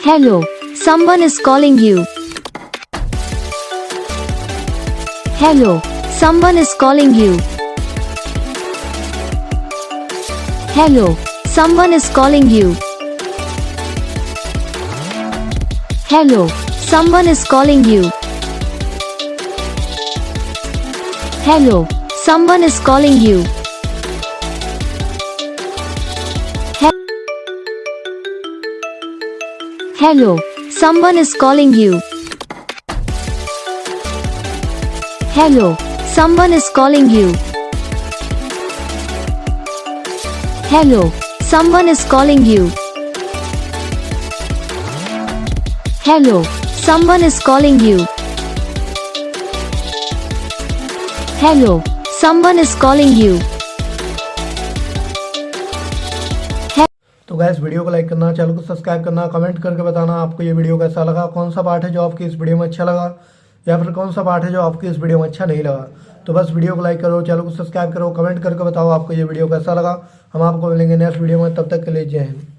Hello, someone is calling you. Hello, someone is calling you. Hello, someone is calling you. Hello, someone is calling you. Hello, someone is calling you. Hello, someone is calling you. Hello, someone is calling you. Hello, someone is calling you. Hello, someone is calling you. Hello, someone is calling you. तो guys video को like करना, channel को subscribe करना, comment करके बताना आपको ये video कैसा लगा, कौन सा पार्ट है जो आपकी इस वीडियो में अच्छा लगा या फिर कौन सा पार्ट है जो आपकी इस वीडियो में अच्छा नहीं लगा। तो बस वीडियो को लाइक करो, चैनल को सब्सक्राइब करो, कमेंट करके बताओ आपको ये वीडियो कैसा लगा। हम आपको मिलेंगे नेक्स्ट वीडियो में, तब तक के लिए जय हिंद।